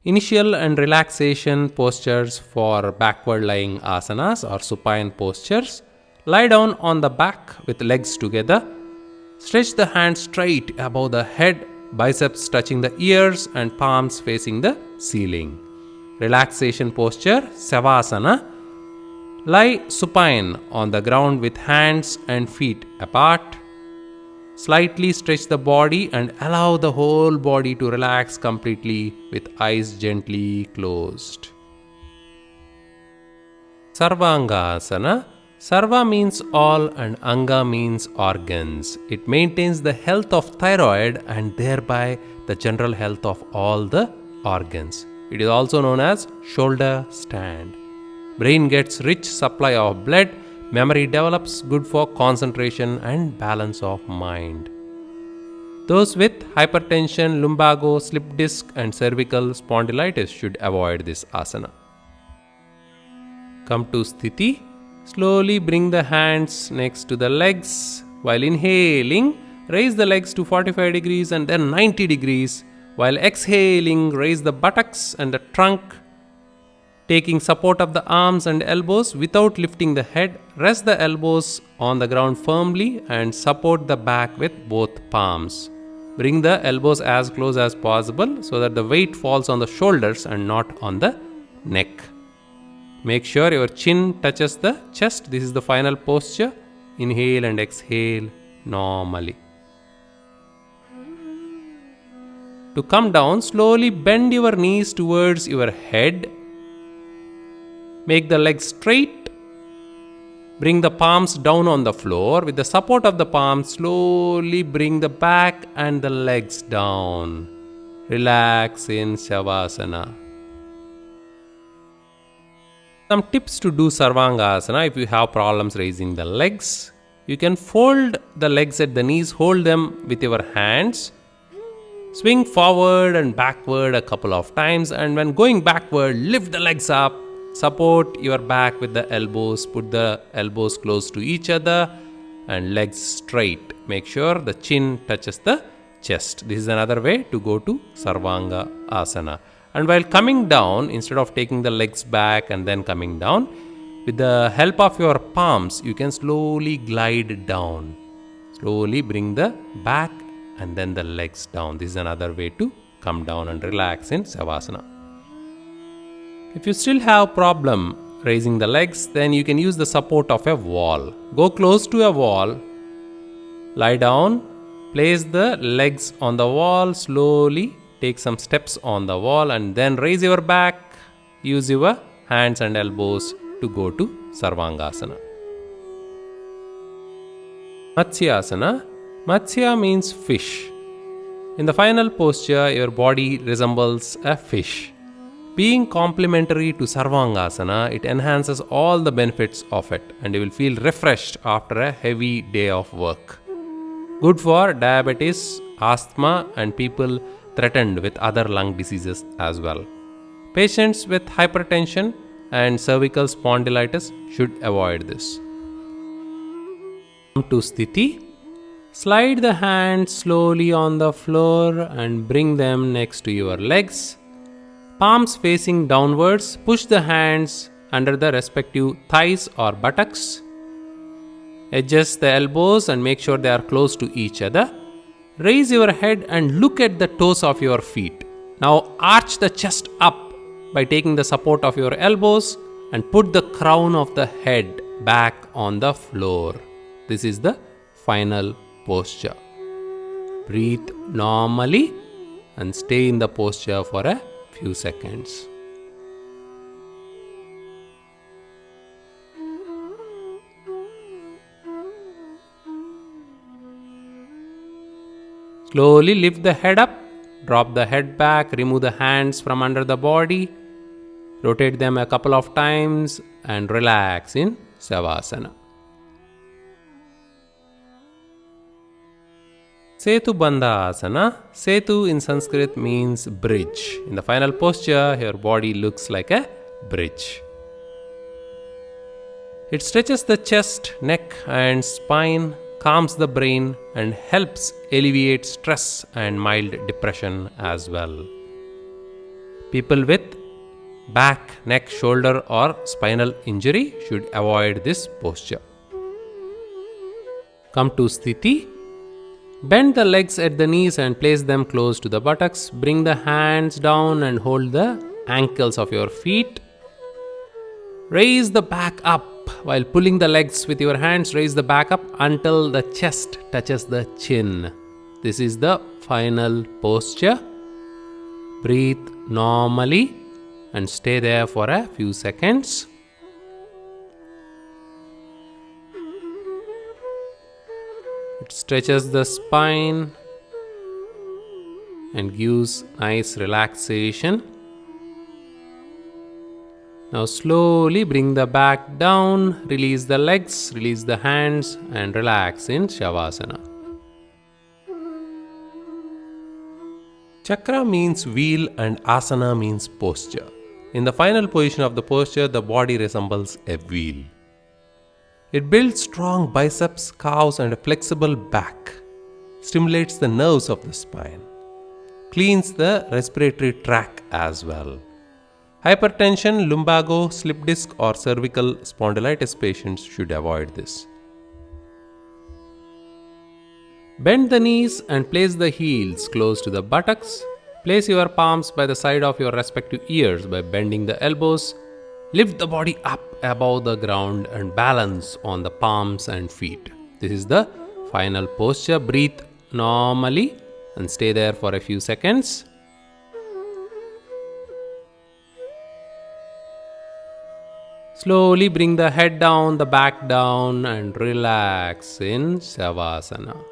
Initial and relaxation postures for backward lying asanas or supine postures. Lie down on the back with legs together. Stretch the hands straight above the head, biceps touching the ears and palms facing the ceiling. Relaxation posture, Savasana. Lie supine on the ground with hands and feet apart. Slightly stretch the body and allow the whole body to relax completely with eyes gently closed. Sarvangasana. Sarva means all and Anga means organs. It maintains the health of thyroid and thereby the general health of all the organs. It is also known as shoulder stand. Brain gets rich supply of blood. Memory develops, good for concentration and balance of mind. Those with hypertension, lumbago, slip disc and cervical spondylitis should avoid this asana. Come to Sthiti. Slowly bring the hands next to the legs. While inhaling, raise the legs to 45 degrees and then 90 degrees. While exhaling, raise the buttocks and the trunk. Taking support of the arms and elbows without lifting the head, rest the elbows on the ground firmly and support the back with both palms. Bring the elbows as close as possible so that the weight falls on the shoulders and not on the neck. Make sure your chin touches the chest. This is the final posture. Inhale and exhale normally. To come down, slowly bend your knees towards your head. Make the legs straight. Bring the palms down on the floor. With the support of the palms, slowly bring the back and the legs down. Relax in Savasana. Some tips to do Sarvangasana if you have problems raising the legs. You can fold the legs at the knees, hold them with your hands. Swing forward and backward a couple of times, and when going backward, lift the legs up. Support your back with the elbows. Put the elbows close to each other and legs straight. Make sure the chin touches the chest. This is another way to go to Sarvanga Asana. And while coming down, instead of taking the legs back and then coming down, with the help of your palms, you can slowly glide down. Slowly bring the back and then the legs down. This is another way to come down and relax in Savasana. If you still have problem raising the legs, then you can use the support of a wall. Go close to a wall, lie down, place the legs on the wall, slowly take some steps on the wall and then raise your back. Use your hands and elbows to go to Sarvangasana. Matsyasana. Matsya means fish. In the final posture, your body resembles a fish. Being complementary to Sarvangasana, it enhances all the benefits of it and you will feel refreshed after a heavy day of work. Good for diabetes, asthma and people threatened with other lung diseases as well. Patients with hypertension and cervical spondylitis should avoid this. Come to Sthiti. Slide the hands slowly on the floor and bring them next to your legs. Palms facing downwards, push the hands under the respective thighs or buttocks. Adjust the elbows and make sure they are close to each other. Raise your head and look at the toes of your feet. Now arch the chest up by taking the support of your elbows and put the crown of the head back on the floor. This is the final posture. Breathe normally and stay in the posture for a few seconds. Slowly lift the head up, drop the head back, remove the hands from under the body, rotate them a couple of times and relax in Savasana. Setu Bandhasana. Setu in Sanskrit means bridge. In the final posture, your body looks like a bridge. It stretches the chest, neck and spine, calms the brain and helps alleviate stress and mild depression as well. People with back, neck, shoulder, or spinal injury should avoid this posture. Come to Sthiti. Bend the legs at the knees and place them close to the buttocks. Bring the hands down and hold the ankles of your feet. Raise the back up. While pulling the legs with your hands, raise the back up until the chest touches the chin. This is the final posture. Breathe normally and stay there for a few seconds. It stretches the spine and gives nice relaxation. Now slowly bring the back down, release the legs, release the hands, and relax in Savasana. Chakra means wheel and asana means posture. In the final position of the posture, the body resembles a wheel. It builds strong biceps, calves, and a flexible back, stimulates the nerves of the spine, cleans the respiratory tract as well. Hypertension, lumbago, slip disc, or cervical spondylitis patients should avoid this. Bend the knees and place the heels close to the buttocks. Place your palms by the side of your respective ears by bending the elbows. Lift the body up above the ground and balance on the palms and feet. This is the final posture. Breathe normally and stay there for a few seconds. Slowly bring the head down, the back down, and relax in Savasana.